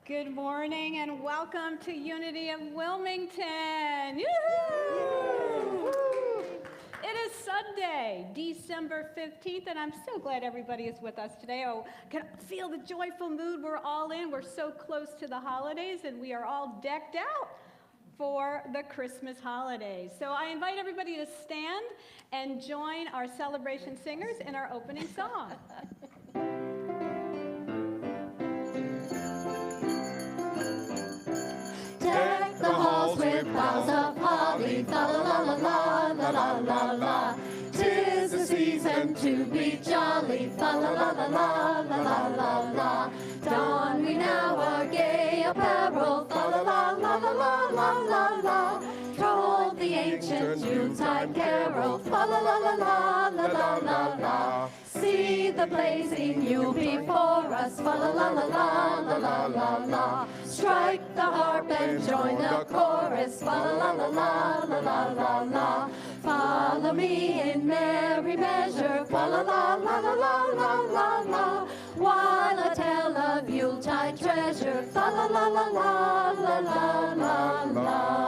Good morning and welcome to Unity of Wilmington. Yoo-hoo! It is Sunday, December 15th, and I'm so glad everybody is with us today. Oh, I can feel the joyful mood we're all in. We're so close to the holidays, and we are all decked out for the Christmas holidays. So I invite everybody to stand and join our celebration singers in our opening song. Deck the halls with boughs of holly, fa la la la la la la la. 'Tis the season to be jolly, fa la la la la la la la la. Don we now our gay apparel, fa la la la la la la la la. Troll the ancient Yuletide carol, fa la la la la la la la la. See the blazing Yule before us, fa la la la la la la la la. Strike the harp and join the chorus, fa la la la la la la la. Follow me in merry measure, fa la la la la la la la la. While I tell of Yuletide treasure, fa la la la la la la la la.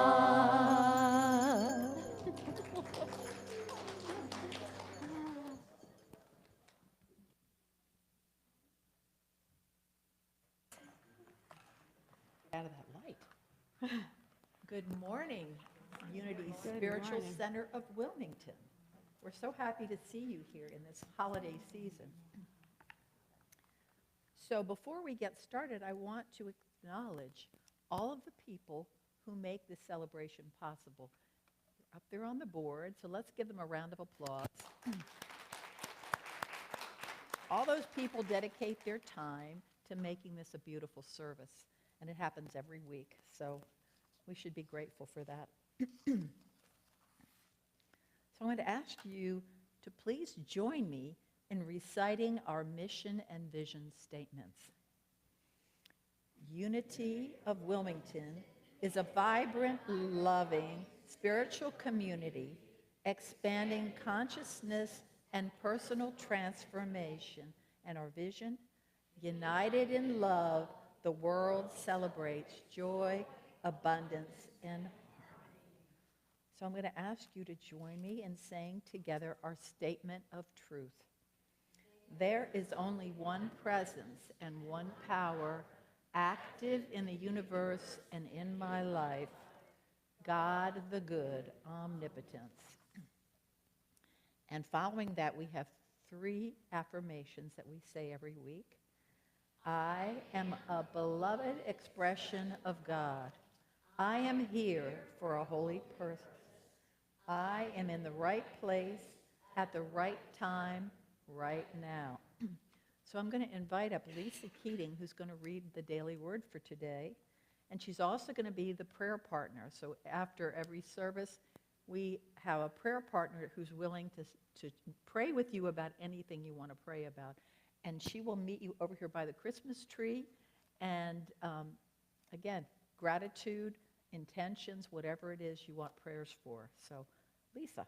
Out of that light. Good morning, Unity Spiritual morning. Center of Wilmington. We're so happy to see you here in this holiday season. So before we get started, I want to acknowledge all of the people who make this celebration possible. They're up there on the board, so let's give them a round of applause. All those people dedicate their time to making this a beautiful service. And it happens every week, so we should be grateful for that. So I'm going to ask you to please join me in reciting our mission and vision statements. Unity of Wilmington is a vibrant, loving, spiritual community expanding consciousness and personal transformation. And our vision, united in love, the world celebrates joy, abundance, and harmony. So I'm going to ask you to join me in saying together our statement of truth. There is only one presence and one power active in the universe and in my life, God the good, omnipotence. And following that, we have 3 affirmations that we say every week. I am a beloved expression of God. I am here for a holy purpose. I am in the right place at the right time right now. So I'm going to invite up Lisa Keating, who's going to read the daily word for today. And she's also going to be the prayer partner. So after every service, we have a prayer partner who's willing to pray with you about anything you want to pray about. And she will meet you over here by the Christmas tree. And again, gratitude, intentions, whatever it is you want prayers for. So, Lisa.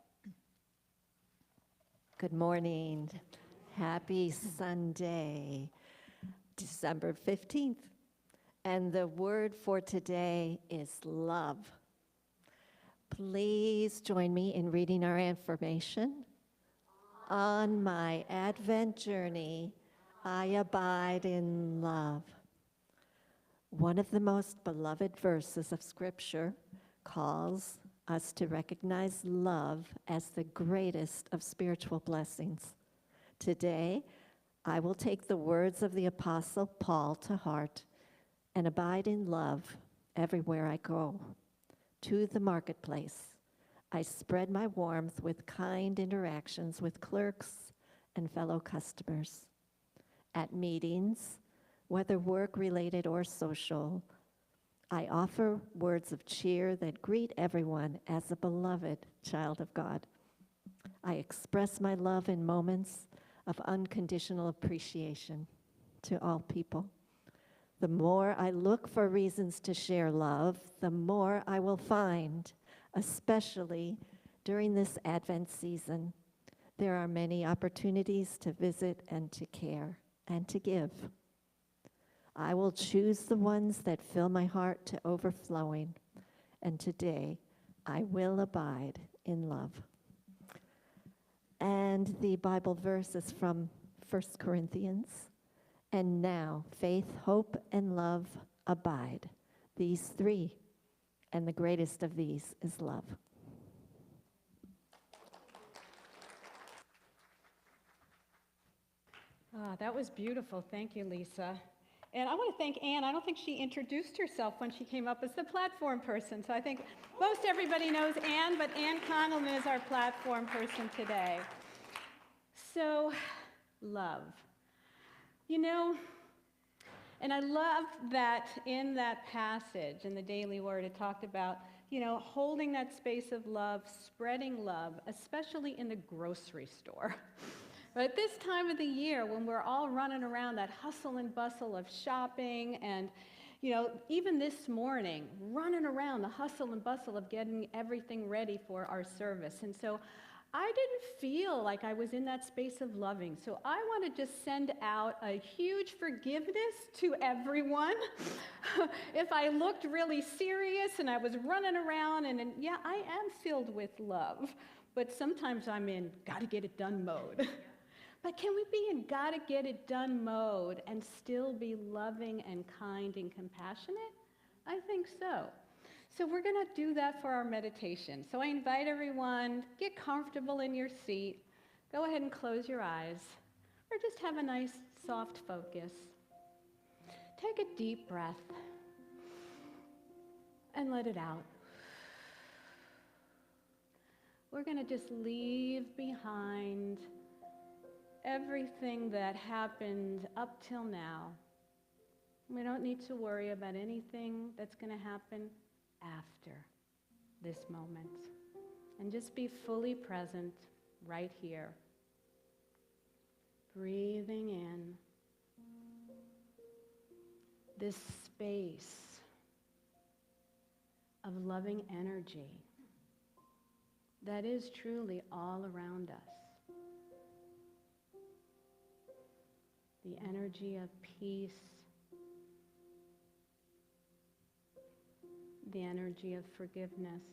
Good morning. Happy Sunday, December 15th. And the word for today is love. Please join me in reading our affirmation. On my Advent journey, I abide in love. One of the most beloved verses of Scripture calls us to recognize love as the greatest of spiritual blessings. Today, I will take the words of the Apostle Paul to heart and abide in love everywhere I go. To the marketplace, I spread my warmth with kind interactions with clerks and fellow customers. At meetings, whether work-related or social, I offer words of cheer that greet everyone as a beloved child of God. I express my love in moments of unconditional appreciation to all people. The more I look for reasons to share love, the more I will find, especially during this Advent season. There are many opportunities to visit and to care and to give. I will choose the ones that fill my heart to overflowing. And today, I will abide in love. And the Bible verse is from 1 Corinthians. And now, faith, hope, and love abide. These three. And the greatest of these is love. That was beautiful. Thank you, Lisa. And I want to thank Anne. I don't think she introduced herself when she came up as the platform person. So I think most everybody knows Anne, but Anne Congelman is our platform person today. So, love. You know, and I love that in that passage, in the Daily Word, it talked about, holding that space of love, spreading love, especially in the grocery store. But at this time of the year, when we're all running around that hustle and bustle of shopping and, even this morning, running around the hustle and bustle of getting everything ready for our service. And so I didn't feel like I was in that space of loving. So I want to just send out a huge forgiveness to everyone. If I looked really serious and I was running around and yeah, I am filled with love. But sometimes I'm in gotta get it done mode. But can we be in gotta get it done mode and still be loving and kind and compassionate? I think so. So we're going to do that for our meditation. So I invite everyone, get comfortable in your seat. Go ahead and close your eyes, or just have a nice, soft focus. Take a deep breath and let it out. We're going to just leave behind everything that happened up till now. We don't need to worry about anything that's going to happen after this moment. And just be fully present right here. Breathing in this space of loving energy that is truly all around us. The energy of peace, the energy of forgiveness,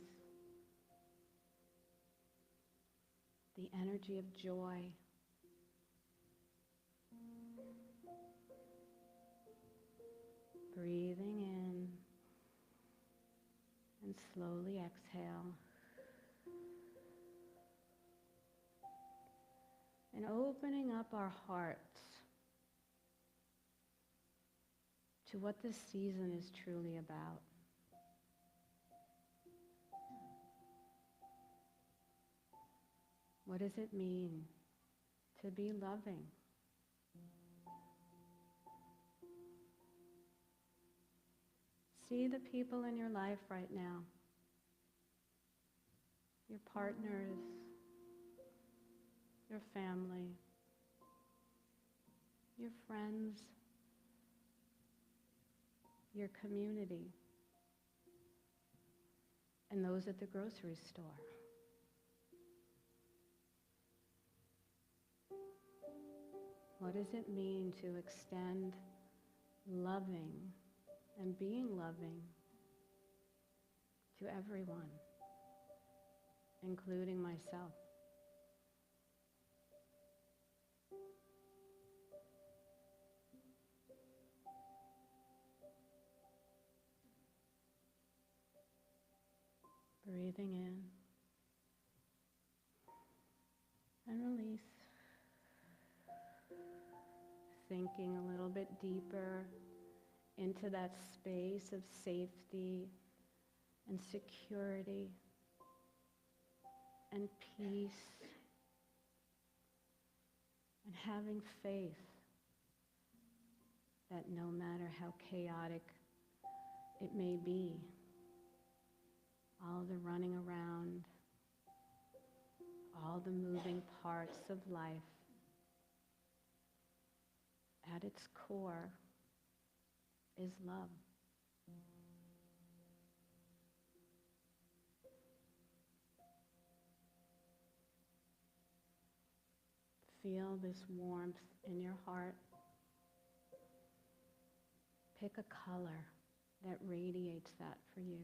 the energy of joy. Breathing in and slowly exhale. And opening up our hearts to what this season is truly about. What does it mean to be loving? See the people in your life right now. Your partners, your family, your friends, your community, and those at the grocery store. What does it mean to extend loving and being loving to everyone, including myself? Breathing in and release. Sinking a little bit deeper into that space of safety and security and peace and having faith that no matter how chaotic it may be, all the running around, all the moving parts of life, at its core is love. Feel this warmth in your heart. pick a color that radiates that for you.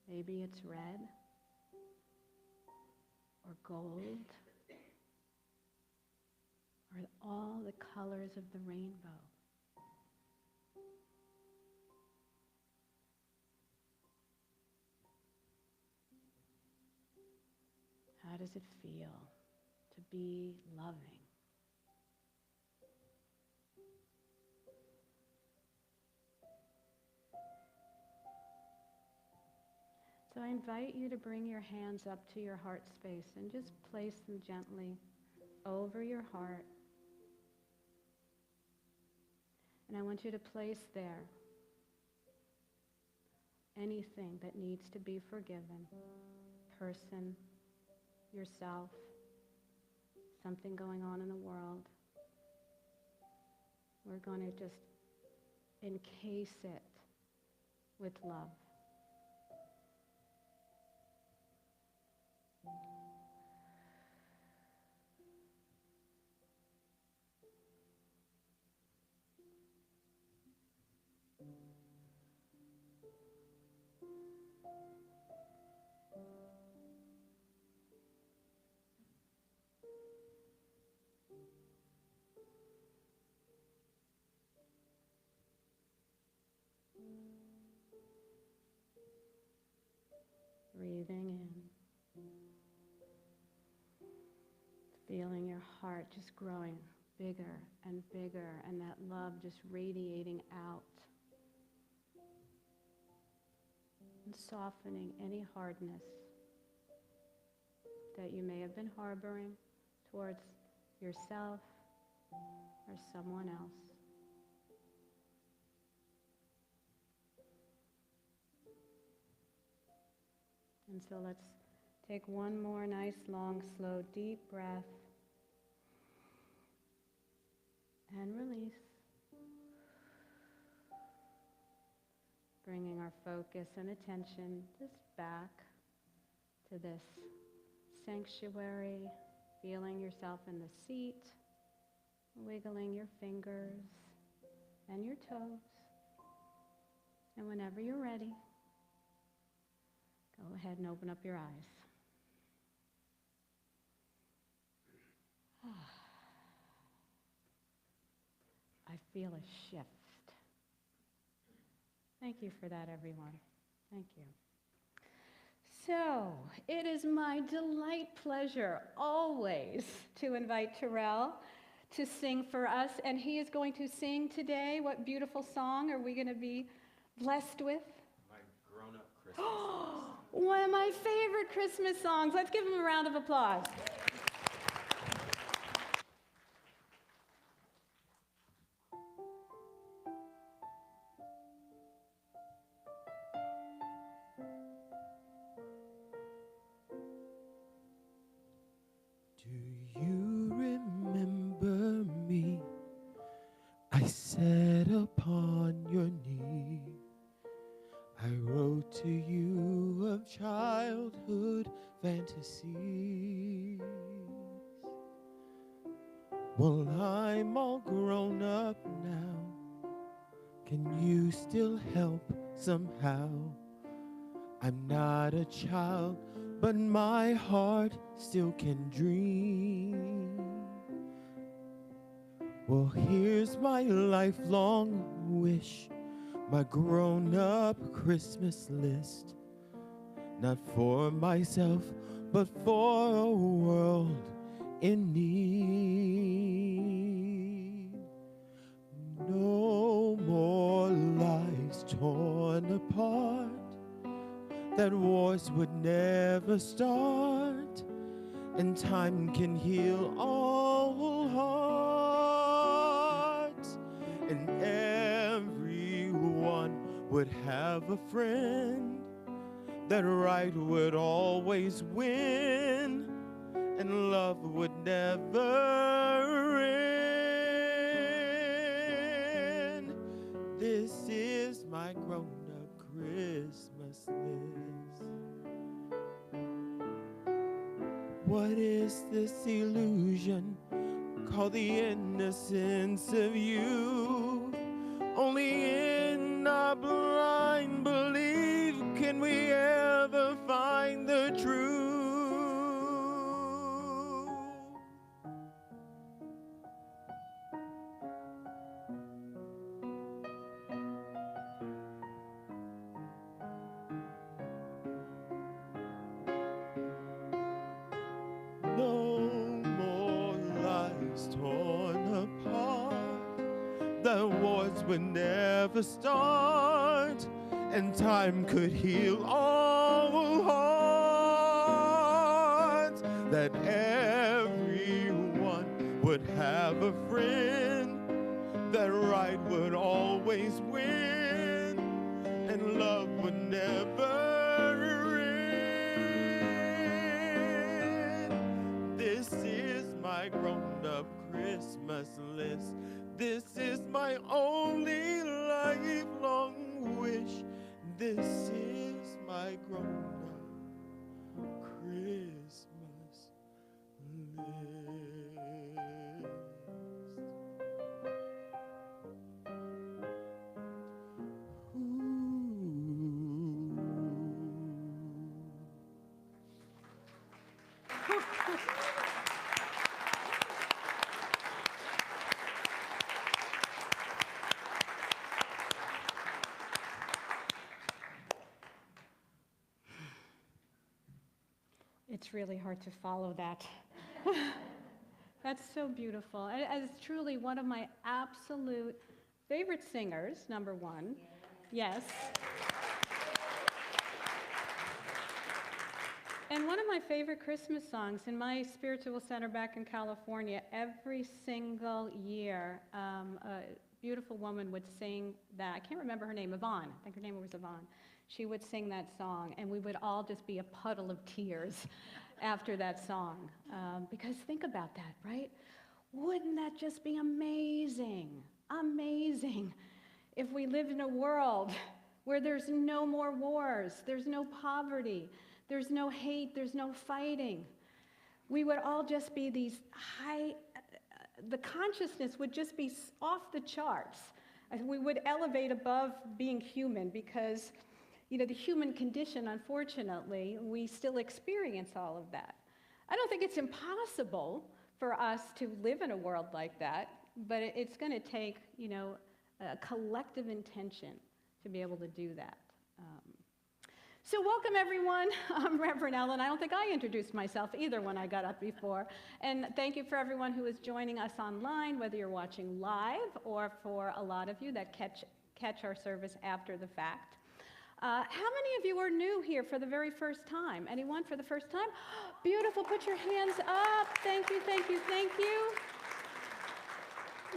Maybe it's red or gold or all the colors of the rainbow. How does it feel to be loving? So I invite you to bring your hands up to your heart space and just place them gently over your heart. And I want you to place there anything that needs to be forgiven. Person, yourself, something going on in the world. We're going to just encase it with love. Breathing in, feeling your heart just growing bigger and bigger, and that love just radiating out and softening any hardness that you may have been harboring towards yourself or someone else. And so let's take one more nice, long, slow, deep breath and release. Bringing our focus and attention just back to this sanctuary, feeling yourself in the seat, wiggling your fingers and your toes. And whenever you're ready, go ahead and open up your eyes. I feel a shift. Thank you for that, everyone. Thank you. So, it is my pleasure always to invite Terrell to sing for us, and he is going to sing today. What beautiful song are we going to be blessed with? My grown-up Christmas songs. One of my favorite Christmas songs. Let's give him a round of applause. Do you remember me? I sat upon your knee. I wrote to you of childhood fantasies. Well, I'm all grown up now. Can you still help somehow? I'm not a child, but my heart still can dream. Well, here's my lifelong wish, my grown-up Christmas list. Not for myself, but for a world in need. No more lives torn apart, that wars would never start, and time can heal all hearts, and everyone would have a friend, that right would always win, and love would never end. This is my grown-up Christmas list. What is this illusion called the innocence of youth? Only wars would never start, and time could heal all hearts, that everyone would have a friend, that right would always win, and love would never end. This is my grown-up Christmas list. This is my only lifelong wish. This is my grown-up Christmas list. It's really hard to follow that. That's so beautiful. And it's truly one of my absolute favorite singers, number one. Yes. And one of my favorite Christmas songs in my spiritual center back in California, every single year, a beautiful woman would sing that. I can't remember her name, Yvonne. I think her name was Yvonne. She would sing that song, and we would all just be a puddle of tears after that song. Because think about that, right? Wouldn't that just be amazing? Amazing if we lived in a world where there's no more wars, there's no poverty, there's no hate, there's no fighting. We would all just be these the consciousness would just be off the charts. We would elevate above being human because, you know, the human condition, unfortunately, we still experience all of that. I don't think it's impossible for us to live in a world like that, but it's going to take, you know, a collective intention to be able to do that. So welcome, everyone. I'm Reverend Ellen. I don't think I introduced myself either when I got up before. And thank you for everyone who is joining us online, whether you're watching live or for a lot of you that catch our service after the fact. How many of you are new here for the very first time? Anyone for the first time? Beautiful. Put your hands up. Thank you, thank you, thank you.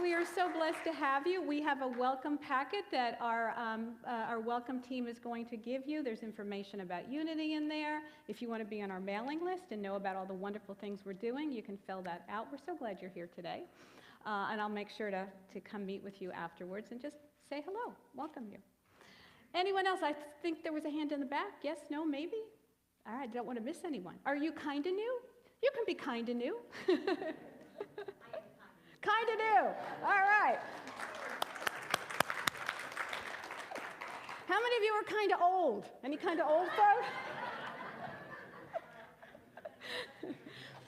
We are so blessed to have you. We have a welcome packet that our welcome team is going to give you. There's information about Unity in there. If you want to be on our mailing list and know about all the wonderful things we're doing, you can fill that out. We're so glad you're here today. And I'll make sure to come meet with you afterwards and just say hello, welcome you. Anyone else? I think there was a hand in the back. Yes, no, maybe? All right, don't want to miss anyone. Are you kind of new? You can be kind of new. Kind of new. All right. How many of you are kind of old? Any kind of old folks?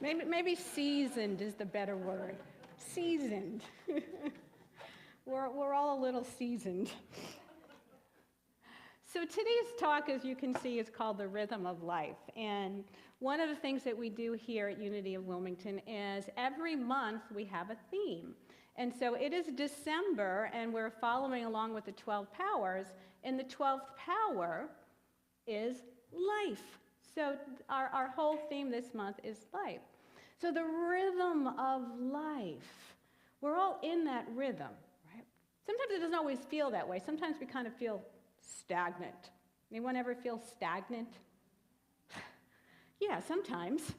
Maybe seasoned is the better word. Seasoned. We're all a little seasoned. So today's talk, as you can see, is called The Rhythm of Life. And one of the things that we do here at Unity of Wilmington is every month we have a theme. And so it is December, and we're following along with the 12 powers. And the 12th power is life. So our whole theme this month is life. So the rhythm of life. We're all in that rhythm, right? Sometimes it doesn't always feel that way. Sometimes we kind of feel stagnant. Anyone ever feel stagnant? Yeah, sometimes.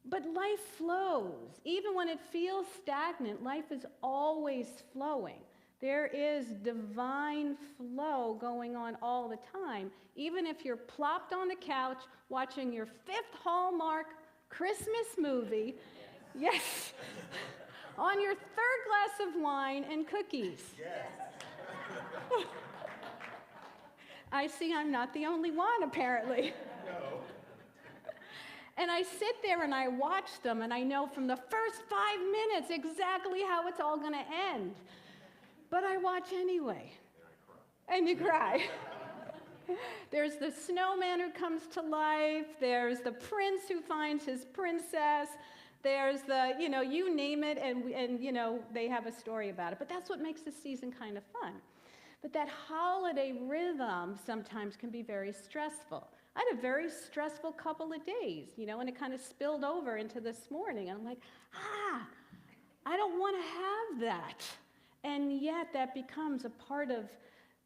But life flows. Even when it feels stagnant, life is always flowing. There is divine flow going on all the time. Even if you're plopped on the couch watching your 5th Hallmark Christmas movie, yes, on your 3rd glass of wine and cookies. Yes. I see I'm not the only one, apparently. No. And I sit there and I watch them, and I know from the first 5 minutes exactly how it's all going to end. But I watch anyway. And you cry. There's the snowman who comes to life. There's the prince who finds his princess. There's the, you name it, and they have a story about it. But that's what makes the season kind of fun. But that holiday rhythm sometimes can be very stressful. I had a very stressful couple of days, and it kind of spilled over into this morning. And I'm like, I don't want to have that. And yet that becomes a part of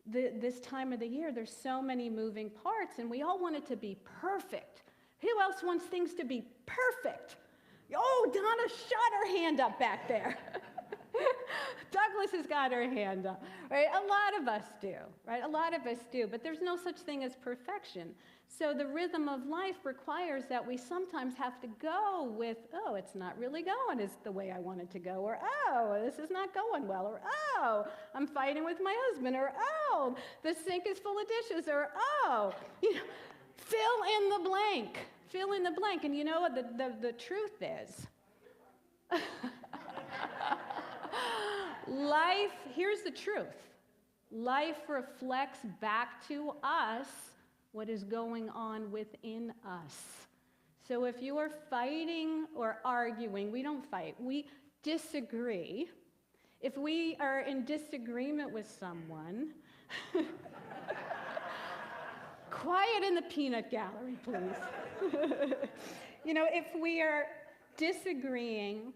this time of the year. There's so many moving parts, and we all want it to be perfect. Who else wants things to be perfect? Oh, Donna shot her hand up back there. Douglas has got her hand up, right? A lot of us do, right? A lot of us do, but there's no such thing as perfection. So the rhythm of life requires that we sometimes have to go with, oh, it's not really going as the way I want it to go, or oh, this is not going well, or oh, I'm fighting with my husband, or oh, the sink is full of dishes, or oh, fill in the blank. Fill in the blank. And you know what the truth is? Life, here's the truth. Life reflects back to us what is going on within us. So if you are fighting or arguing, we don't fight, we disagree. If we are in disagreement with someone, quiet in the peanut gallery, please. If we are disagreeing,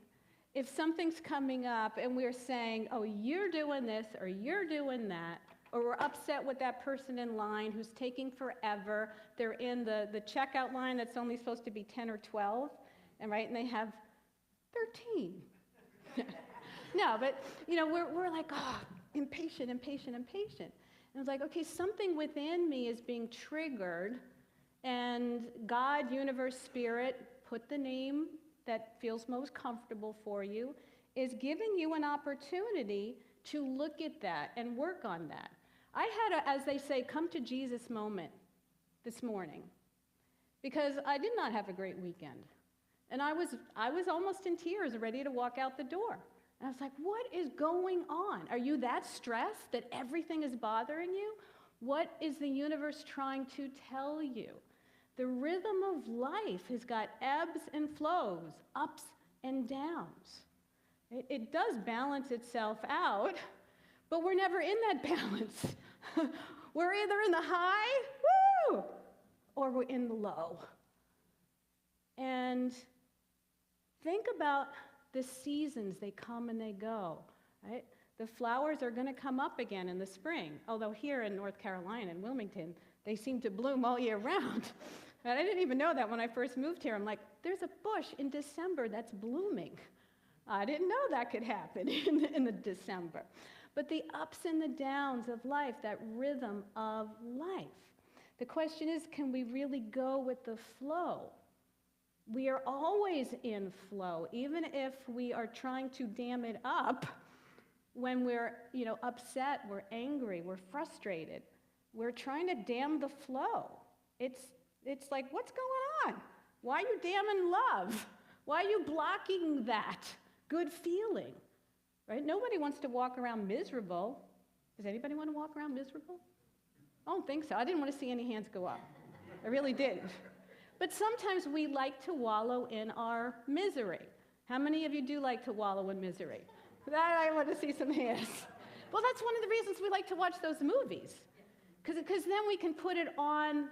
if something's coming up and we're saying, oh, you're doing this or you're doing that, or we're upset with that person in line who's taking forever, they're in the checkout line that's only supposed to be 10 or 12, and they have 13. No, but, we're like, impatient. And it's like, okay, something within me is being triggered, and God, universe, spirit, put the name that feels most comfortable for you, is giving you an opportunity to look at that and work on that. I had as they say, come to Jesus moment this morning, because I did not have a great weekend. And I was almost in tears, ready to walk out the door. And I was like, what is going on? Are you that stressed that everything is bothering you? What is the universe trying to tell you? The rhythm of life has got ebbs and flows, ups and downs. It does balance itself out, but we're never in that balance. We're either in the high, woo, or we're in the low. And think about the seasons, they come and they go, right? The flowers are going to come up again in the spring, although here in North Carolina, in Wilmington, they seem to bloom all year round. And I didn't even know that when I first moved here. I'm like, there's a bush in December that's blooming. I didn't know that could happen in the December. But the ups and the downs of life, that rhythm of life. The question is, can we really go with the flow? We are always in flow, even if we are trying to dam it up when we're, upset, we're angry, we're frustrated. We're trying to dam the flow. It's like, what's going on? Why are you damming love? Why are you blocking that good feeling? Right? Nobody wants to walk around miserable. Does anybody want to walk around miserable? I don't think so. I didn't want to see any hands go up. I really didn't. But sometimes we like to wallow in our misery. How many of you do like to wallow in misery? That I want to see some hands. Well, that's one of the reasons we like to watch those movies. Because then we can put it on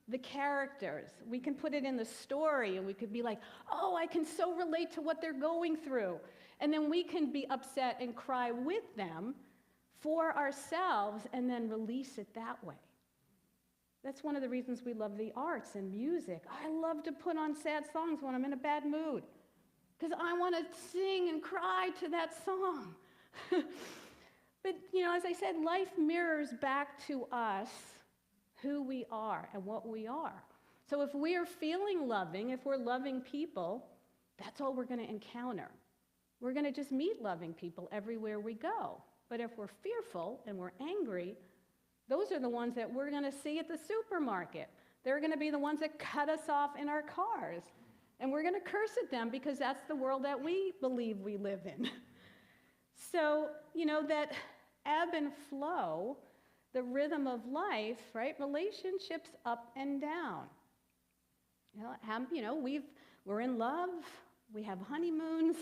the characters. We can put it in the story, and we could be like, oh, I can so relate to what they're going through. And then we can be upset and cry with them for ourselves and then release it that way. That's one of the reasons we love the arts and music. I love to put on sad songs when I'm in a bad mood, because I want to sing and cry to that song. But, as I said, life mirrors back to us who we are and what we are. So if we are feeling loving, if we're loving people, that's all we're going to encounter. We're going to just meet loving people everywhere we go. But if we're fearful and we're angry, those are the ones that we're going to see at the supermarket. They're going to be the ones that cut us off in our cars. And we're going to curse at them because that's the world that we believe we live in. So, that ebb and flow, the rhythm of life, right? Relationships up and down. We're in love, We have honeymoons,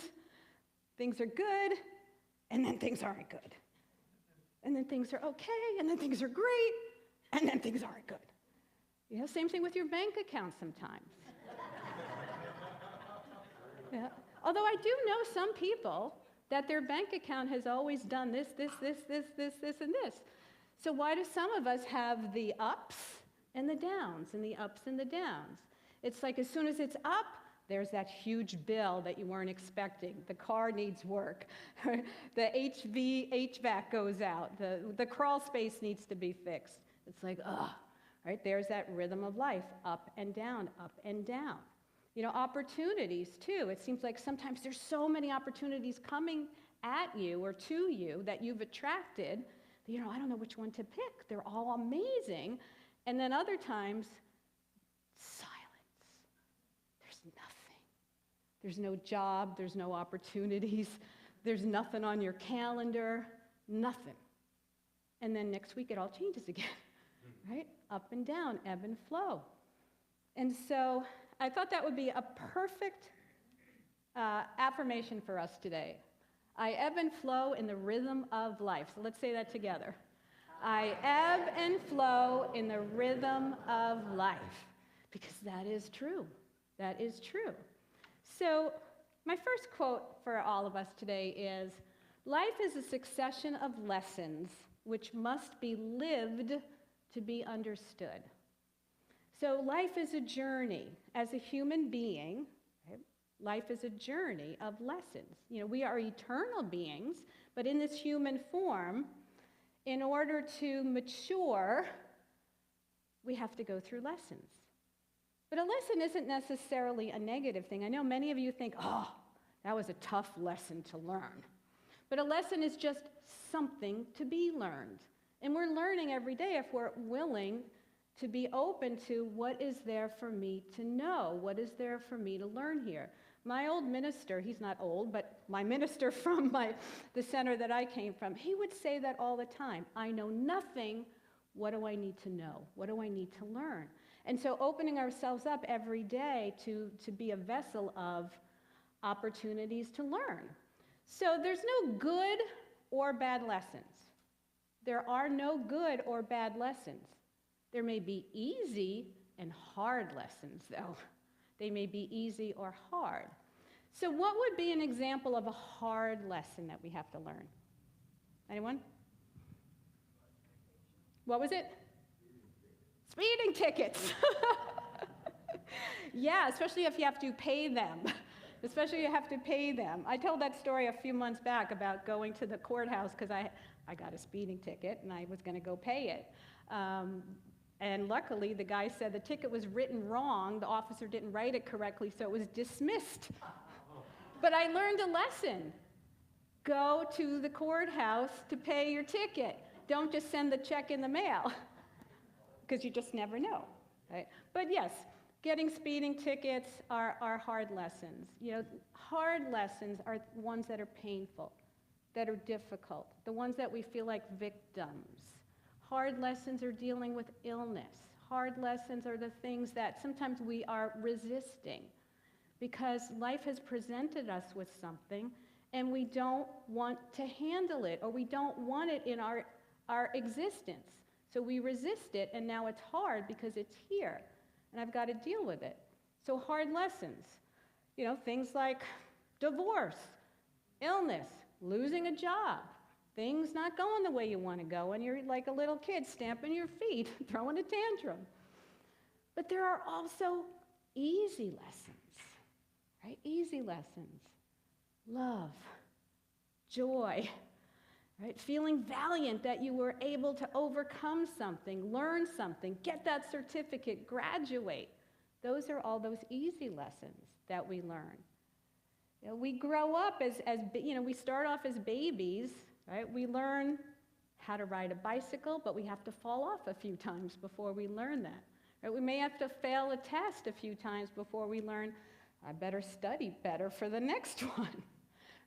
things are good, and then things aren't good. And then things are okay, and then things are great, and then things aren't good. You know, same thing with your bank account sometimes. Yeah. Although I do know some people that their bank account has always done this, and this. So why do some of us have the ups and the downs, and the ups and the downs? It's like as soon as it's up, there's that huge bill that you weren't expecting. The car needs work. The HVAC goes out. The crawl space needs to be fixed. It's like, ugh, right? There's that rhythm of life, up and down, up and down. You know, opportunities too. It seems like sometimes there's so many opportunities coming at you or to you that you've attracted, you know, I don't know which one to pick. They're all amazing. And then other times, silence. There's nothing. There's no job, there's no opportunities, there's nothing on your calendar, nothing. And then next week it all changes again, right? Up and down, ebb and flow. And so I thought that would be a perfect affirmation for us today. I ebb and flow in the rhythm of life. So let's say that together. I ebb and flow in the rhythm of life. Because that is true. That is true. So my first quote for all of us today is, life is a succession of lessons which must be lived to be understood. So life is a journey. As a human being, right, life is a journey of lessons. You know, we are eternal beings, but in this human form, in order to mature, we have to go through lessons. But a lesson isn't necessarily a negative thing. I know many of you think, oh, that was a tough lesson to learn. But a lesson is just something to be learned. And we're learning every day if we're willing to be open to what is there for me to know, what is there for me to learn here. My old minister, he's not old, but my minister from the center that I came from, he would say that all the time. I know nothing, what do I need to know? What do I need to learn? And so opening ourselves up every day to be a vessel of opportunities to learn. So there's no good or bad lessons. There are no good or bad lessons. There may be easy and hard lessons, though. They may be easy or hard. So what would be an example of a hard lesson that we have to learn? Anyone? What was it? Speeding tickets. Yeah, especially if you have to pay them. Especially if you have to pay them. I told that story a few months back about going to the courthouse because I got a speeding ticket and I was going to go pay it. And luckily, the guy said the ticket was written wrong. The officer didn't write it correctly, so it was dismissed. But I learned a lesson. Go to the courthouse to pay your ticket. Don't just send the check in the mail, because you just never know. Right? But yes, getting speeding tickets are hard lessons. You know, hard lessons are ones that are painful, that are difficult, the ones that we feel like victims. Hard lessons are dealing with illness. Hard lessons are the things that sometimes we are resisting because life has presented us with something and we don't want to handle it or we don't want it in our existence. So we resist it and now it's hard because it's here and I've got to deal with it. So hard lessons, you know, things like divorce, illness, losing a job, things not going the way you want to go, and you're like a little kid stamping your feet, throwing a tantrum. But there are also easy lessons, right? Easy lessons. Love, joy, right? Feeling valiant that you were able to overcome something, learn something, get that certificate, graduate. Those are all those easy lessons that we learn. You know, we grow up as you know, we start off as babies. Right? We learn how to ride a bicycle, but we have to fall off a few times before we learn that. Right? We may have to fail a test a few times before we learn, I better study better for the next one.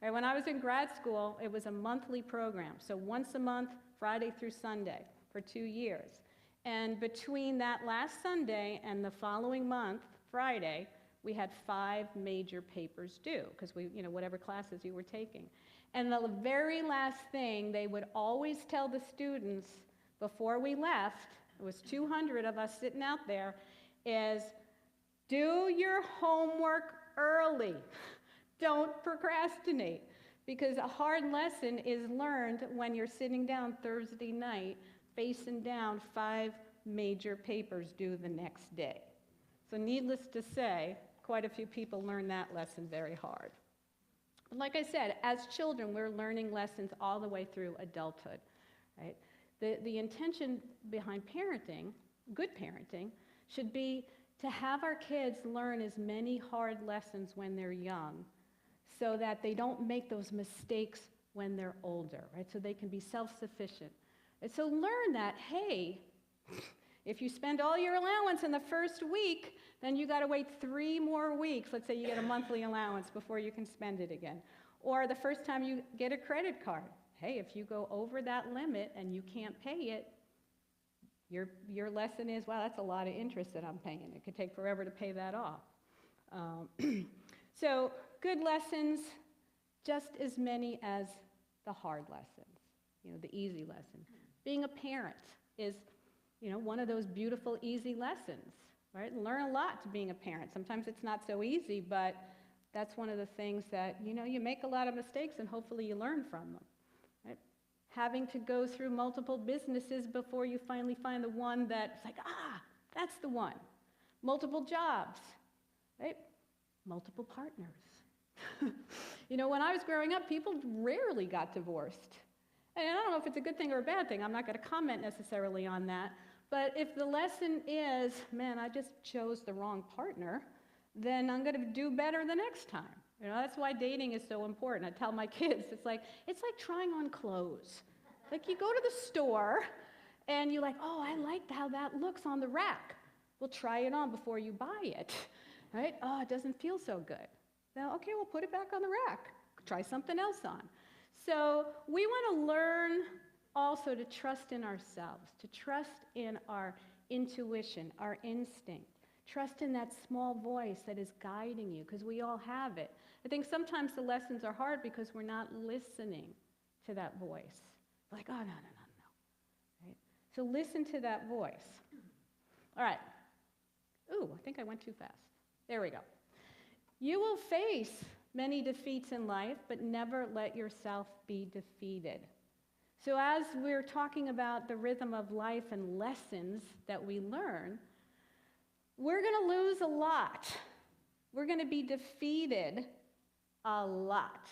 Right? When I was in grad school, it was a monthly program. So once a month, Friday through Sunday, for 2 years. And between that last Sunday and the following month, Friday, we had 5 major papers due, because whatever classes you were taking. And the very last thing they would always tell the students before we left, it was 200 of us sitting out there, is do your homework early. Don't procrastinate. Because a hard lesson is learned when you're sitting down Thursday night, facing down 5 major papers due the next day. So needless to say, quite a few people learn that lesson very hard. But like I said, as children, we're learning lessons all the way through adulthood, right? The intention behind parenting, good parenting, should be to have our kids learn as many hard lessons when they're young so that they don't make those mistakes when they're older, right? So they can be self-sufficient. And so learn that, hey, if you spend all your allowance in the first week, then you got to wait 3 more weeks. Let's say you get a monthly allowance before you can spend it again. Or the first time you get a credit card, hey, if you go over that limit and you can't pay it, your lesson is, wow, that's a lot of interest that I'm paying. It could take forever to pay that off. So good lessons, just as many as the hard lessons, the easy lesson. Being a parent is, one of those beautiful, easy lessons, right? Learn a lot to being a parent. Sometimes it's not so easy, but that's one of the things that, you make a lot of mistakes and hopefully you learn from them, right? Having to go through multiple businesses before you finally find the one that's like, that's the one. Multiple jobs, right? Multiple partners. When I was growing up, people rarely got divorced. And I don't know if it's a good thing or a bad thing. I'm not going to comment necessarily on that. But if the lesson is, man, I just chose the wrong partner, then I'm going to do better the next time. That's why dating is so important. I tell my kids, it's like trying on clothes. Like you go to the store and you're like, oh, I like how that looks on the rack. Well, try it on before you buy it, right? Oh, it doesn't feel so good. Now, okay, we'll put it back on the rack. Try something else on. So we want to learn also to trust in ourselves, to trust in our intuition, our instinct. Trust in that small voice that is guiding you, because we all have it. I think sometimes the lessons are hard because we're not listening to that voice. Like, oh, no. Right? So listen to that voice. All right. Ooh, I think I went too fast. There we go. You will face many defeats in life, but never let yourself be defeated. So as we're talking about the rhythm of life and lessons that we learn, we're going to lose a lot. We're going to be defeated a lot.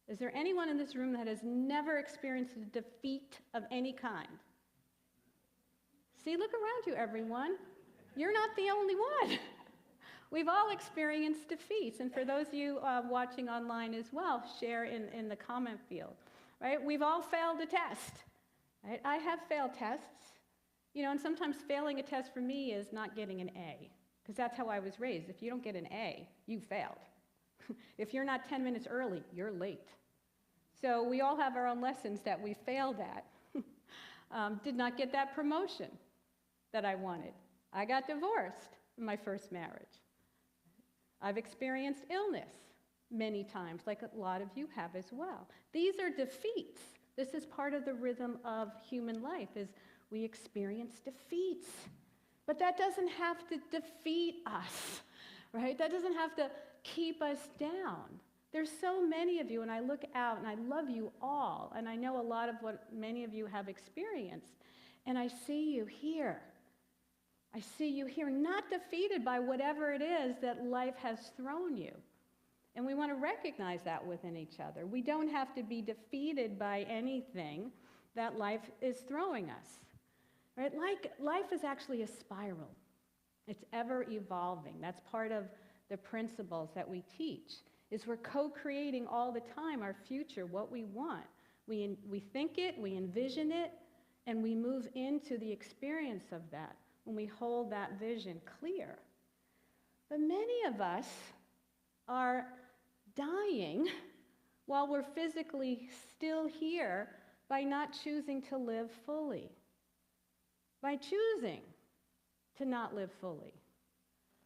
Is there anyone in this room that has never experienced a defeat of any kind? See, look around you, everyone. You're not the only one. We've all experienced defeats, and for those of you watching online as well, share in the comment field, right? We've all failed a test, right? I have failed tests, and sometimes failing a test for me is not getting an A, because that's how I was raised. If you don't get an A, you failed. If you're not 10 minutes early, you're late. So we all have our own lessons that we failed at. Did not get that promotion that I wanted. I got divorced in my first marriage. I've experienced illness many times, like a lot of you have as well. These are defeats. This is part of the rhythm of human life, is we experience defeats. But that doesn't have to defeat us, right? That doesn't have to keep us down. There's so many of you, and I look out, and I love you all, and I know a lot of what many of you have experienced, and I see you here. I see you here, not defeated by whatever it is that life has thrown you. And we want to recognize that within each other. We don't have to be defeated by anything that life is throwing us. Right? Like, life is actually a spiral. It's ever evolving. That's part of the principles that we teach, is we're co-creating all the time our future, what we want. We think it, we envision it, and we move into the experience of that when we hold that vision clear. But many of us are dying while we're physically still here by not choosing to live fully, by choosing to not live fully.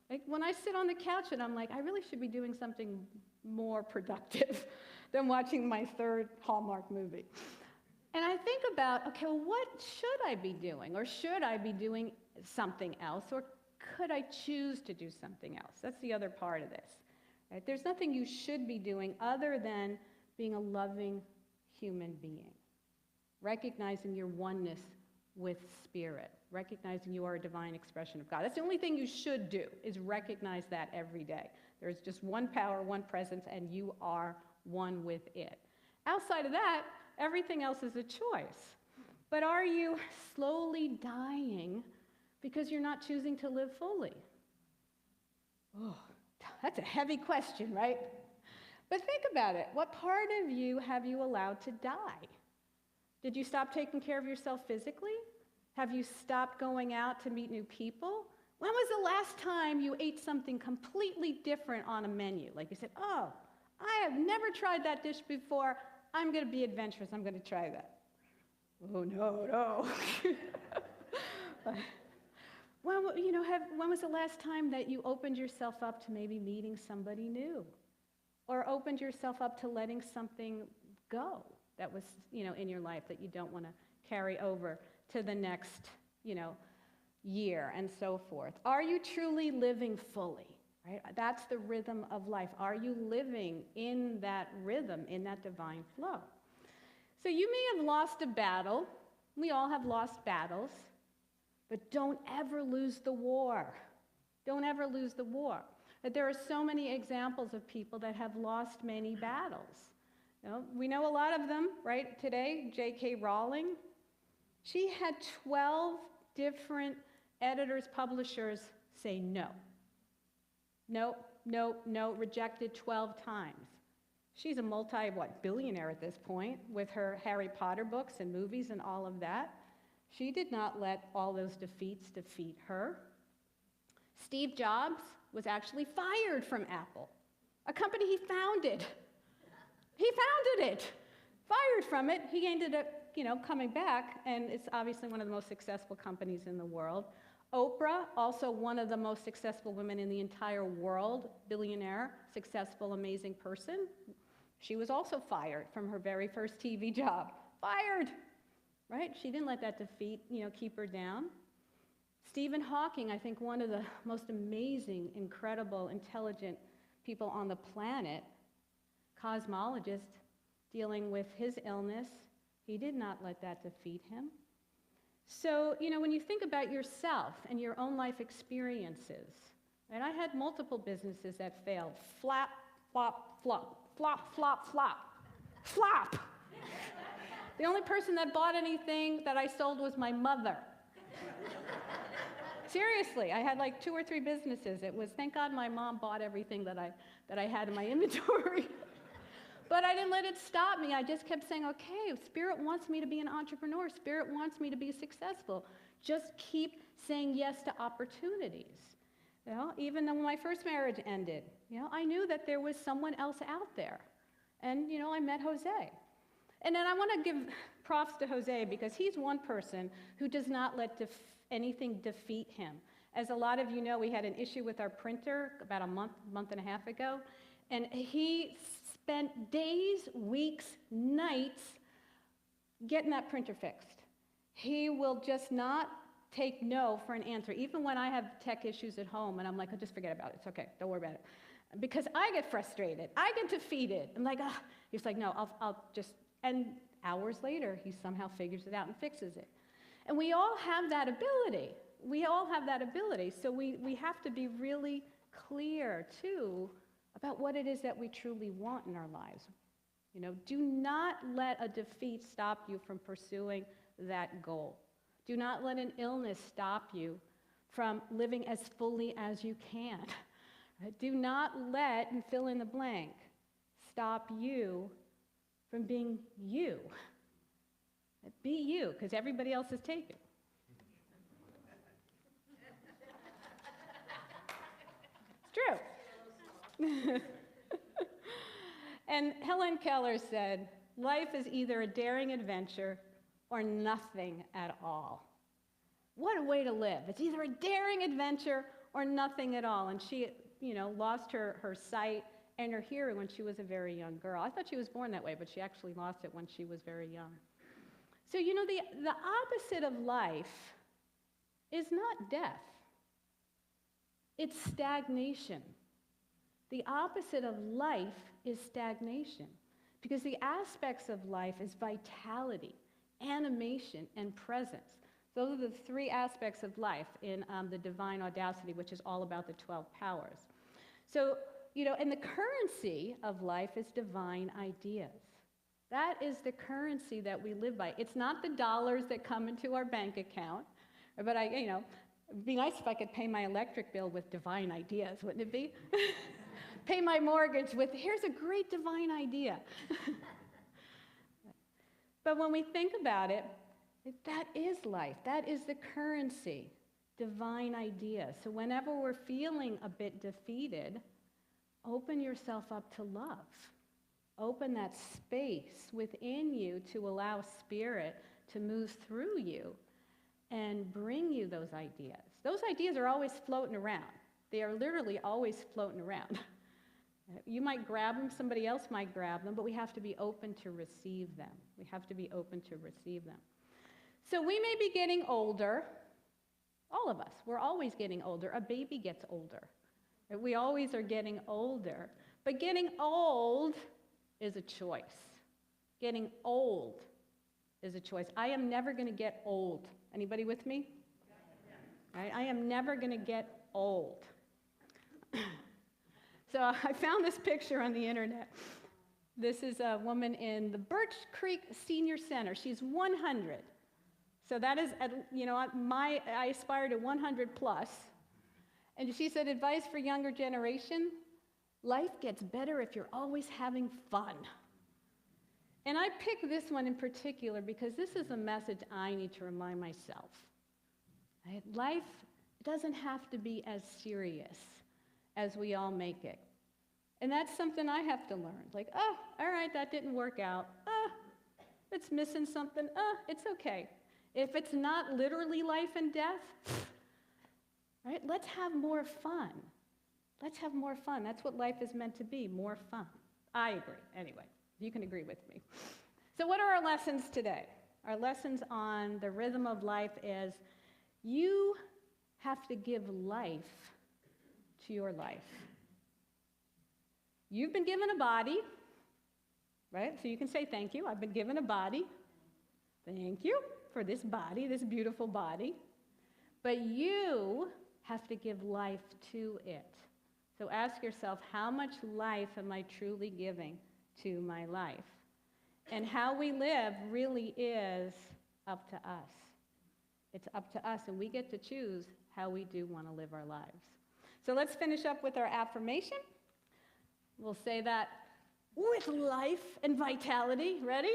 Like when I sit on the couch and I'm like, I really should be doing something more productive than watching my third Hallmark movie. And I think about, okay, well, what should I be doing? Or should I be doing something else? Or could I choose to do something else? That's the other part of this. Right? There's nothing you should be doing other than being a loving human being, recognizing your oneness with spirit, recognizing you are a divine expression of God. That's the only thing you should do, is recognize that every day. There's just one power, one presence, and you are one with it. Outside of that, everything else is a choice. But are you slowly dying because you're not choosing to live fully? Oh, that's a heavy question, right? But think about it. What part of you have you allowed to die? Did you stop taking care of yourself physically? Have you stopped going out to meet new people? When was the last time you ate something completely different on a menu? Like you said, oh, I have never tried that dish before. I'm going to be adventurous. I'm going to try that. Oh, no. When was the last time that you opened yourself up to maybe meeting somebody new? Or opened yourself up to letting something go that was, in your life that you don't want to carry over to the next, year and so forth? Are you truly living fully? Right? That's the rhythm of life. Are you living in that rhythm, in that divine flow? So you may have lost a battle. We all have lost battles. But don't ever lose the war. Don't ever lose the war. But there are so many examples of people that have lost many battles. We know a lot of them, right? Today, J.K. Rowling, she had 12 different editors, publishers say no. No, rejected 12 times. She's a billionaire at this point with her Harry Potter books and movies and all of that. She did not let all those defeats defeat her. Steve Jobs was actually fired from Apple, a company he founded. He founded it, fired from it. He ended up, coming back, and it's obviously one of the most successful companies in the world. Oprah, also one of the most successful women in the entire world, billionaire, successful, amazing person. She was also fired from her very first TV job. Fired, right? She didn't let that defeat, keep her down. Stephen Hawking, I think one of the most amazing, incredible, intelligent people on the planet, cosmologist, dealing with his illness, he did not let that defeat him. So, when you think about yourself and your own life experiences, and I had multiple businesses that failed. Flop, flop, flop, flop, flop, flop, flop. The only person that bought anything that I sold was my mother. Seriously, I had like 2 or 3 businesses. It was, thank God my mom bought everything that I had in my inventory. But I didn't let it stop me. I just kept saying, okay, Spirit wants me to be an entrepreneur. Spirit wants me to be successful. Just keep saying yes to opportunities. Even though when my first marriage ended, I knew that there was someone else out there. And, I met Jose. And then I want to give props to Jose because he's one person who does not let anything defeat him. As a lot of you know, we had an issue with our printer about a month and a half ago. And he spent days, weeks, nights getting that printer fixed. He will just not take no for an answer. Even when I have tech issues at home and I'm like, oh, just forget about it. It's okay. Don't worry about it. Because I get frustrated. I get defeated. I'm like, ah. He's like, no, I'll just, and hours later, he somehow figures it out and fixes it. And we all have that ability. We all have that ability. So we have to be really clear, too, about what it is that we truly want in our lives. Do not let a defeat stop you from pursuing that goal. Do not let an illness stop you from living as fully as you can. Do not let, and fill in the blank, stop you from being you. Be you, because everybody else is taken. It's true. And Helen Keller said, life is either a daring adventure or nothing at all. What a way to live. It's either a daring adventure or nothing at all. And she, lost her sight and her hearing when she was a very young girl. I thought she was born that way, but she actually lost it when she was very young. So, the opposite of life is not death. It's stagnation. The opposite of life is stagnation, because the aspects of life is vitality, animation, and presence. Those are the three aspects of life in the divine audacity, which is all about the 12 powers. So, and the currency of life is divine ideas. That is the currency that we live by. It's not the dollars that come into our bank account, but it'd be nice if I could pay my electric bill with divine ideas, wouldn't it be? Pay my mortgage with, here's a great divine idea. But when we think about it, that is life. That is the currency, divine ideas. So whenever we're feeling a bit defeated, open yourself up to love. Open that space within you to allow Spirit to move through you and bring you those ideas. Those ideas are always floating around. They are literally always floating around. You might grab them, somebody else might grab them, but we have to be open to receive them. We have to be open to receive them. So we may be getting older. All of us, we're always getting older. A baby gets older. We always are getting older. But getting old is a choice. Getting old is a choice. I am never going to get old. Anybody with me? Right? I am never going to get old. So I found this picture on the internet. This is a woman in the Birch Creek Senior Center. She's 100. So that is, I aspire to 100 plus. And she said, advice for younger generation, life gets better if you're always having fun. And I picked this one in particular because this is a message I need to remind myself. Right? Life doesn't have to be as serious as we all make it. And that's something I have to learn. Like, oh, all right, that didn't work out. It's missing something. It's okay. If it's not literally life and death, right, let's have more fun. Let's have more fun. That's what life is meant to be, more fun. I agree. Anyway, you can agree with me. So what are our lessons today? Our lessons on the rhythm of life is you have to give life to your life. You've been given a body, right? So you can say thank you. I've been given a body. Thank you for this body, this beautiful body. But you have to give life to it. So ask yourself, how much life am I truly giving to my life? And how we live really is up to us. It's up to us, and we get to choose how we do want to live our lives. So let's finish up with our affirmation. We'll say that with life and vitality. Ready?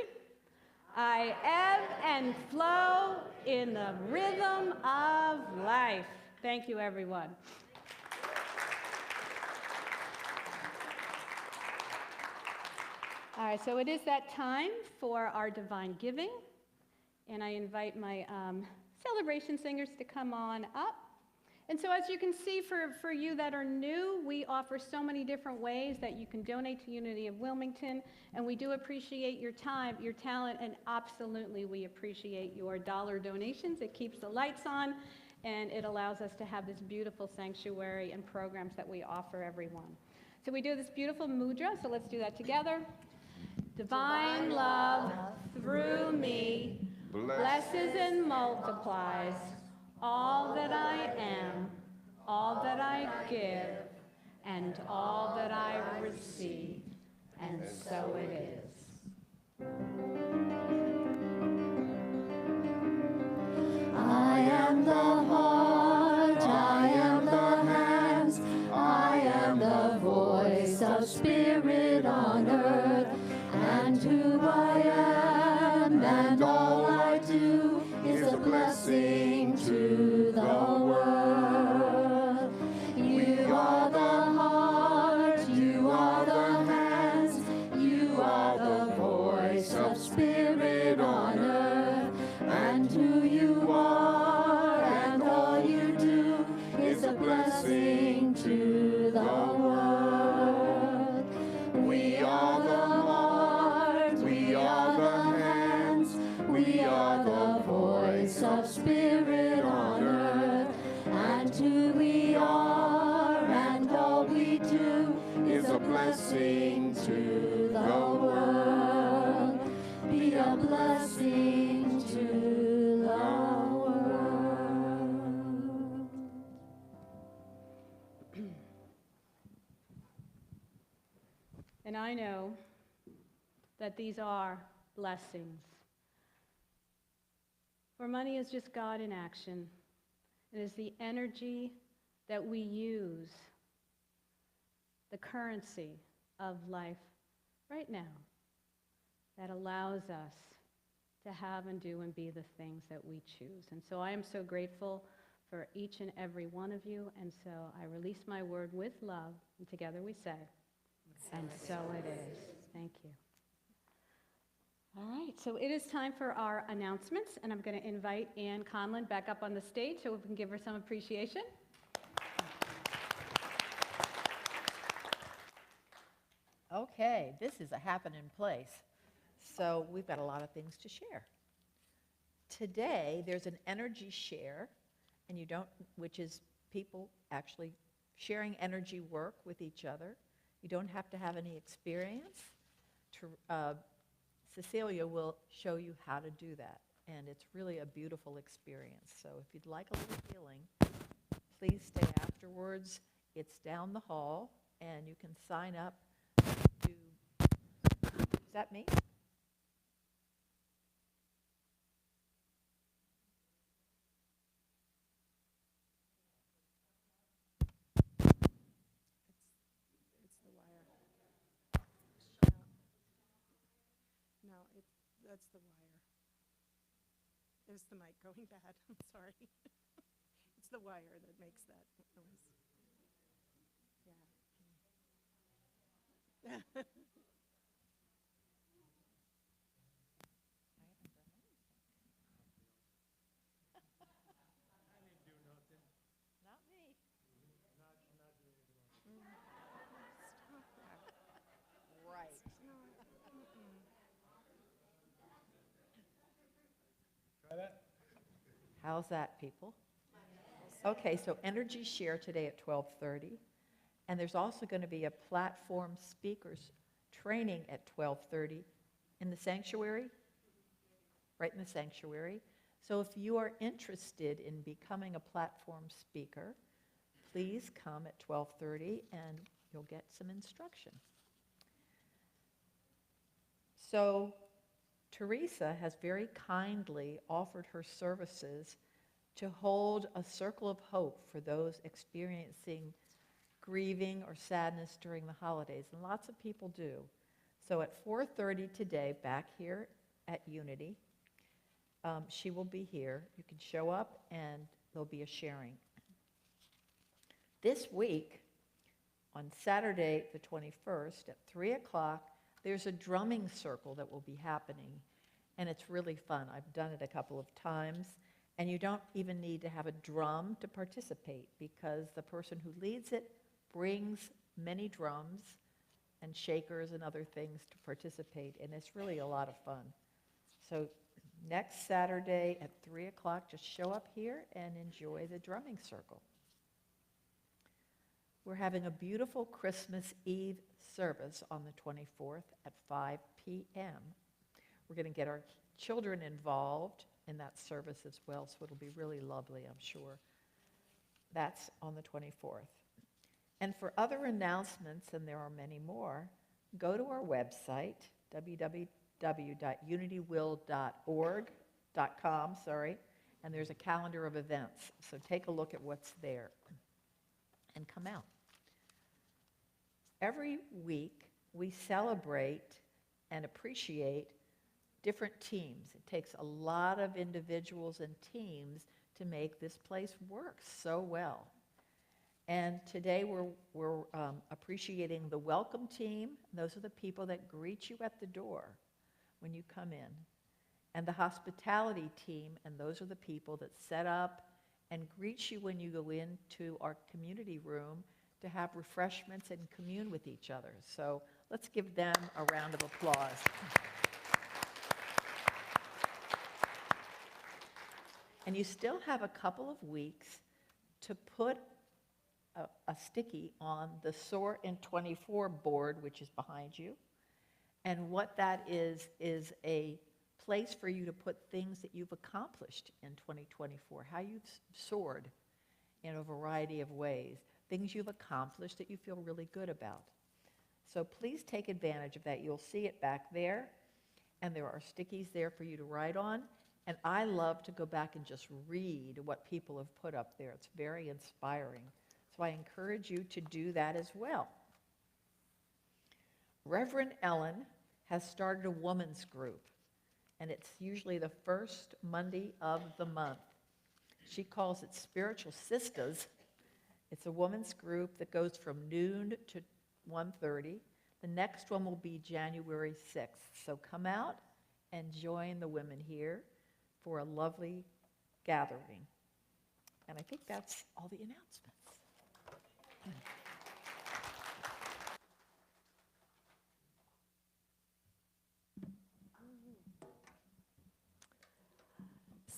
I ebb and flow in the rhythm of life. Thank you, everyone. All right, so it is that time for our divine giving, and I invite my celebration singers to come on up. And so as you can see, for you that are new, we offer so many different ways that you can donate to Unity of Wilmington, and we do appreciate your time, your talent, and absolutely we appreciate your dollar donations. It keeps the lights on, and it allows us to have this beautiful sanctuary and programs that we offer everyone. So we do this beautiful mudra, so let's do that together. Divine love through me blesses and multiplies all that I am, all that I give, and all that I receive, and so it is. I am the heart, I am the hands, I am the voice of Spirit on earth, and who I am and all I do is a blessing to the world. You are the heart, you are the hands, you are the voice of Spirit on earth, and who you are and all you do is a blessing fruits of Spirit on earth. And who we are and all we do is a blessing to the world. Be a blessing to the world. And I know that these are blessings. For money is just God in action. It is the energy that we use, the currency of life right now, that allows us to have and do and be the things that we choose. And so I am so grateful for each and every one of you. And so I release my word with love, and together we say, and so it is. Thank you. All right, so it is time for our announcements, and I'm going to invite Ann Conlon back up on the stage so we can give her some appreciation. Okay, this is a happening place. So we've got a lot of things to share. Today, there's an energy share, and which is people actually sharing energy work with each other. You don't have to have any experience. Cecilia will show you how to do that, and it's really a beautiful experience. So if you'd like a little healing, please stay afterwards. It's down the hall, and you can sign up to, is that me? It's the wire. No, that's the wire. There's the mic going bad. I'm sorry. It's the wire that makes that noise. Yeah. Not me. Stop that. Right. No. Mm-mm. How's that, people? Okay, so energy share today at 12:30. And there's also going to be a platform speakers training at 12:30 in the sanctuary, right in the sanctuary. So if you are interested in becoming a platform speaker, please come at 12:30 and you'll get some instruction. So Teresa has very kindly offered her services to hold a circle of hope for those experiencing grieving or sadness during the holidays, and lots of people do. So at 4:30 today, back here at Unity, she will be here. You can show up and there'll be a sharing. This week, on Saturday the 21st at 3 o'clock, there's a drumming circle that will be happening, and it's really fun. I've done it a couple of times, and you don't even need to have a drum to participate because the person who leads it brings many drums and shakers and other things to participate, and it's really a lot of fun. So next Saturday at 3 o'clock, just show up here and enjoy the drumming circle. We're having a beautiful Christmas Eve service on the 24th at 5 p.m. We're going to get our children involved in that service as well, so it'll be really lovely, I'm sure. That's on the 24th. And for other announcements, and there are many more, go to our website, www.unitywill.org.com, and there's a calendar of events. So take a look at what's there and come out. Every week, we celebrate and appreciate different teams. It takes a lot of individuals and teams to make this place work so well. And today we're appreciating the welcome team. Those are the people that greet you at the door when you come in. And the hospitality team, and those are the people that set up and greet you when you go into our community room to have refreshments and commune with each other. So let's give them a round of applause. And you still have a couple of weeks to put a sticky on the SOAR in 24 board, which is behind you. And what that is a place for you to put things that you've accomplished in 2024, how you've soared in a variety of ways, things you've accomplished that you feel really good about. So please take advantage of that. You'll see it back there, and there are stickies there for you to write on. And I love to go back and just read what people have put up there. It's very inspiring. So I encourage you to do that as well. Reverend Ellen has started a women's group, and it's usually the first Monday of the month. She calls it Spiritual Sisters. It's a women's group that goes from noon to 1:30. The next one will be January 6th. So come out and join the women here for a lovely gathering. And I think that's all the announcements.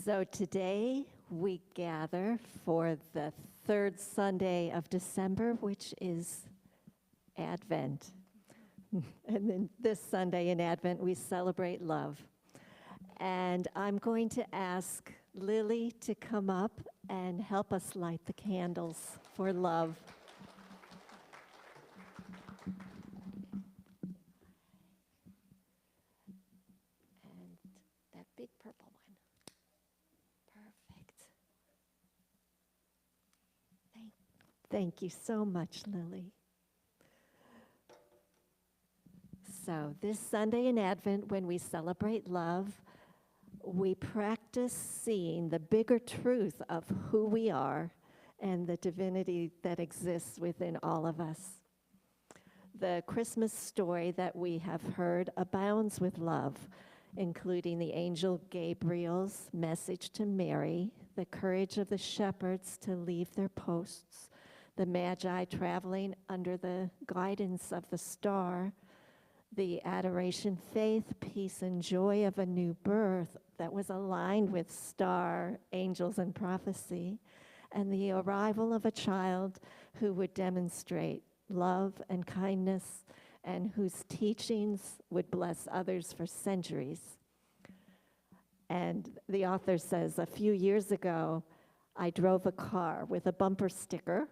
So today we gather for the third Sunday of December, which is Advent. And then this Sunday in Advent, we celebrate love. And I'm going to ask Lily to come up and help us light the candles for love. And that big purple one. Perfect. Thank you so much, Lily. So this Sunday in Advent, when we celebrate love, we practice seeing the bigger truth of who we are and the divinity that exists within all of us. The Christmas story that we have heard abounds with love, including the angel Gabriel's message to Mary, the courage of the shepherds to leave their posts, the Magi traveling under the guidance of the star, the adoration, faith, peace, and joy of a new birth that was aligned with star, angels, and prophecy, and the arrival of a child who would demonstrate love and kindness and whose teachings would bless others for centuries. And the author says, a few years ago, I drove a car with a bumper sticker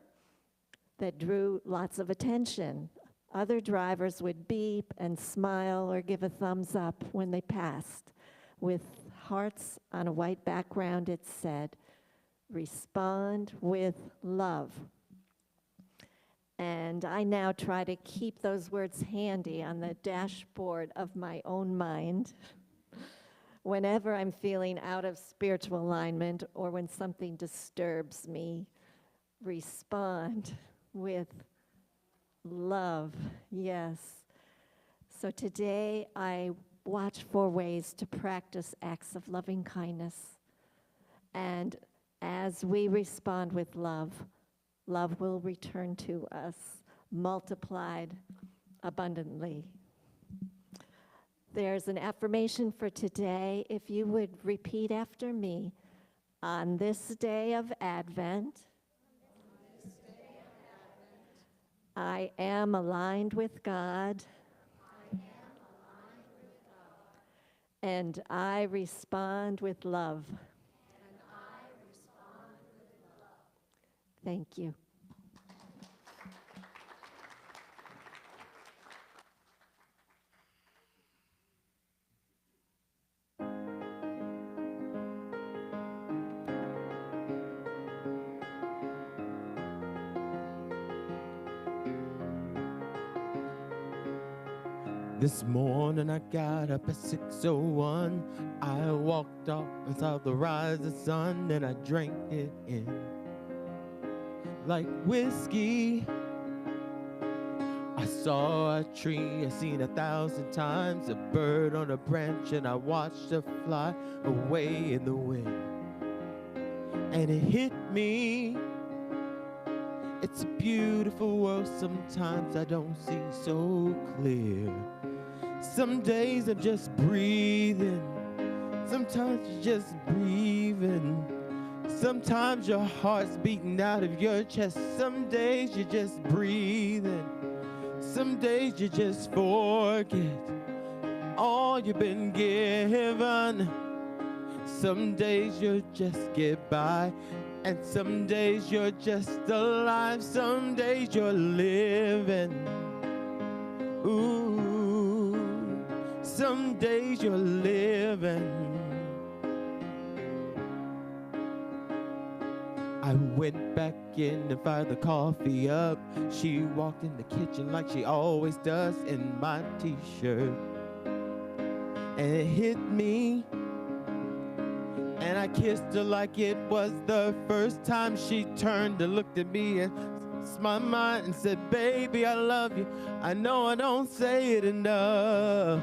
that drew lots of attention. Other drivers would beep and smile or give a thumbs up when they passed. With hearts on a white background, it said, respond with love. And I now try to keep those words handy on the dashboard of my own mind whenever I'm feeling out of spiritual alignment or when something disturbs me. Respond with love, yes. So today I watch for ways to practice acts of loving kindness. And as we respond with love, love will return to us multiplied abundantly. There's an affirmation for today. If you would repeat after me, on this day of Advent, I am aligned with God, and I respond with love. Thank you. This morning I got up at 6:01. I walked off and saw the rise of sun, and I drank it in like whiskey. I saw a tree I seen 1,000 times, a bird on a branch, and I watched it fly away in the wind. And it hit me, it's a beautiful world, sometimes I don't see so clear. Some days I'm just breathing, sometimes just breathing. Sometimes your heart's beating out of your chest. Some days you're just breathing. Some days you just forget all you've been given. Some days you just get by, and some days you're just alive. Some days you're living. Ooh, some days you're living. I went back in to fire the coffee up. She walked in the kitchen like she always does in my t-shirt. And it hit me, and I kissed her like it was the first time. She turned and looked at me and smiled and said, baby, I love you. I know I don't say it enough.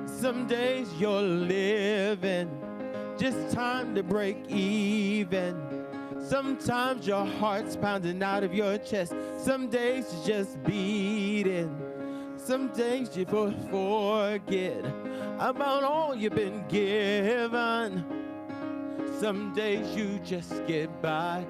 Some days you're living, just time to break even. Sometimes your heart's pounding out of your chest. Some days you're just beating. Some days you forget about all you've been given. Some days you just get by,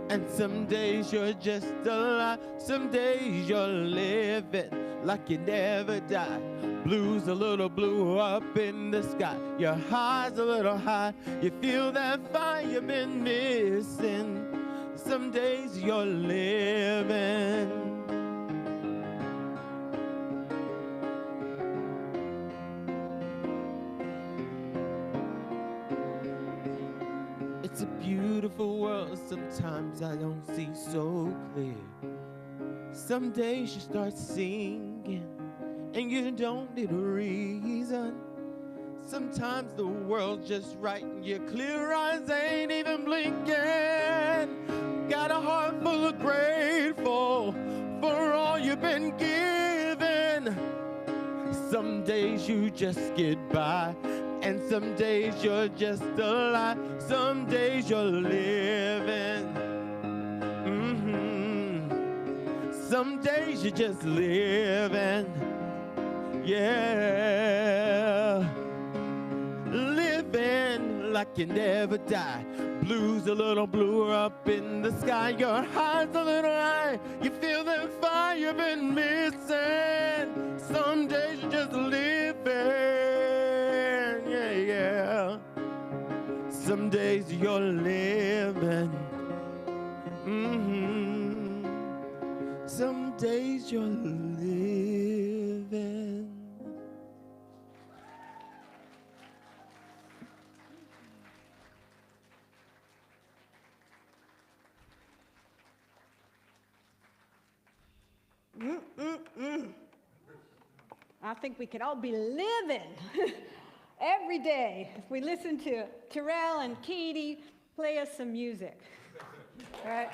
and some days you're just alive. Some days you're living like you never die. Blue's a little blue up in the sky. Your high's a little high. You feel that fire you've been missing. Some days you're living. It's a beautiful world. Sometimes I don't see so clear. Some days you start singing and you don't need a reason. Sometimes the world's just right and your clear eyes ain't even blinking. Got a heart full of grateful for all you've been given. Some days you just get by, and some days you're just alive. Some days you're living. Some days you're just living. Yeah. Living like you never die. Blue's a little bluer up in the sky. Your high's a little high. You feel that fire you've been missing. Some days you're just living. Yeah, yeah. Some days you're living. Some days you're living. I think we could all be living every day if we listen to Terrell and Katie play us some music. All right?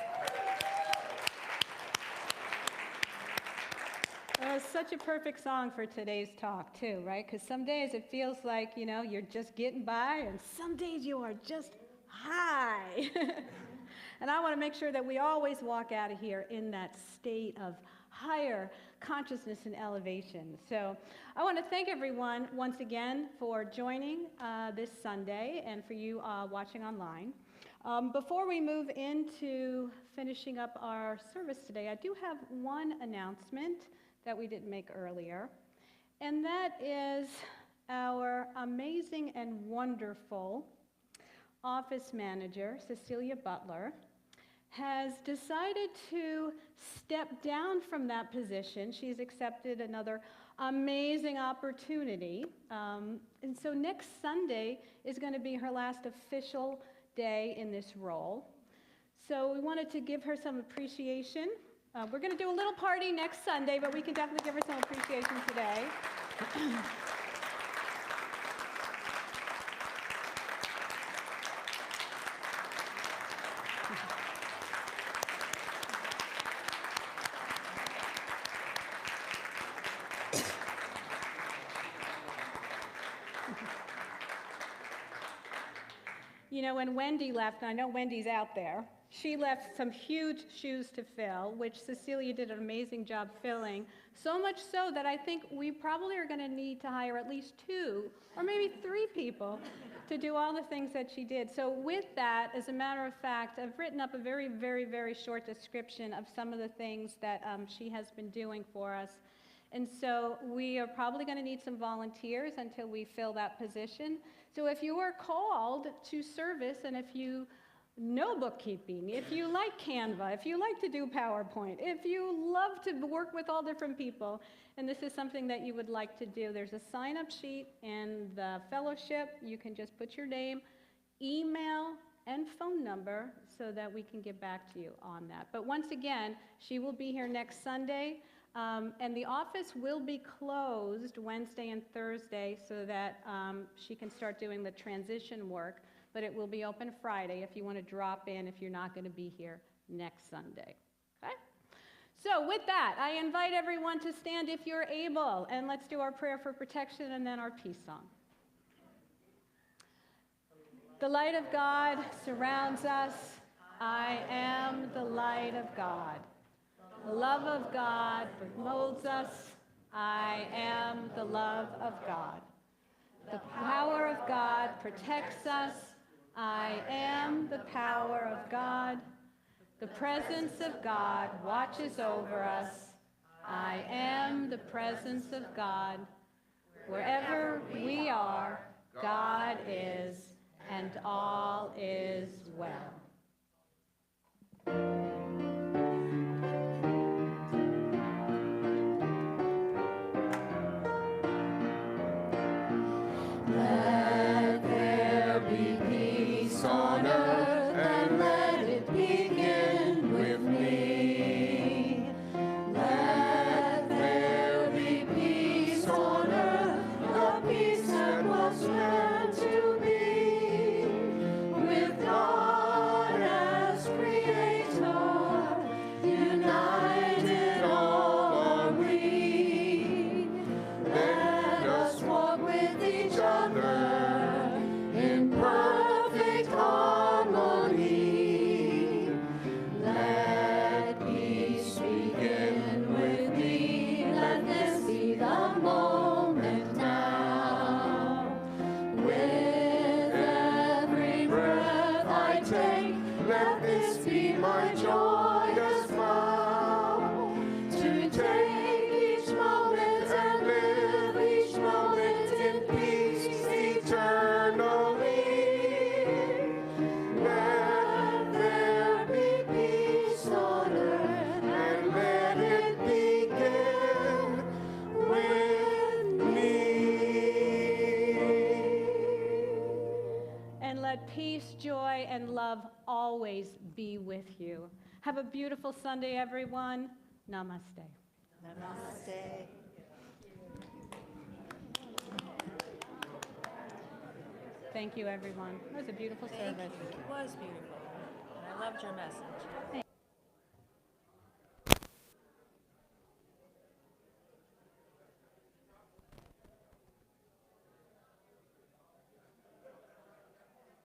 That was such a perfect song for today's talk, too, right? Because some days it feels like, you know, you're just getting by, and some days you are just high. And I want to make sure that we always walk out of here in that state of higher consciousness and elevation. So I want to thank everyone once again for joining this Sunday and for you watching online. Before we move into finishing up our service today, I do have one announcement that we didn't make earlier, and that is our amazing and wonderful office manager, Cecilia Butler, has decided to step down from that position. She's accepted another amazing opportunity. And so next Sunday is going to be her last official day in this role. So we wanted to give her some appreciation. We're going to do a little party next Sunday, but we can definitely give her some appreciation today. You know, when Wendy left, and I know Wendy's out there, she left some huge shoes to fill, which Cecilia did an amazing job filling, so much so that I think we probably are going to need to hire at least 2 or maybe 3 people to do all the things that she did. So with that, as a matter of fact, I've written up a very, very, very short description of some of the things that she has been doing for us. And so we are probably going to need some volunteers until we fill that position. So if you are called to service, and if you know bookkeeping, if you like Canva, if you like to do PowerPoint, if you love to work with all different people, and this is something that you would like to do, there's a sign-up sheet in the fellowship. You can just put your name, email, and phone number so that we can get back to you on that. But once again, she will be here next Sunday, and the office will be closed Wednesday and Thursday so that she can start doing the transition work. But it will be open Friday if you want to drop in if you're not going to be here next Sunday. Okay? So with that, I invite everyone to stand if you're able, and let's do our prayer for protection and then our peace song. The light of God surrounds us. I am the light of God. The love of God molds us. I am the love of God. The power of God protects us. I am the power of God. The presence of God watches over us. I am the presence of God. Wherever we are, God is, and all is well. Let there be peace on earth, and let it begin with me. Let there be peace on earth, the peace that was meant to be. With God as creator, united all are we. Let us walk with each other in perfect harmony. Let peace begin with me. Let this be the moment now. With every breath I take, let this be my joyous vow. To take each moment and live each moment in peace eternally. Let there be peace on earth, and let it begin with me. And let peace, joy, and love always be with you. Have a beautiful Sunday, everyone. Namaste. Namaste. Thank you, everyone. It was a beautiful service. It was beautiful. And I loved your message. Thank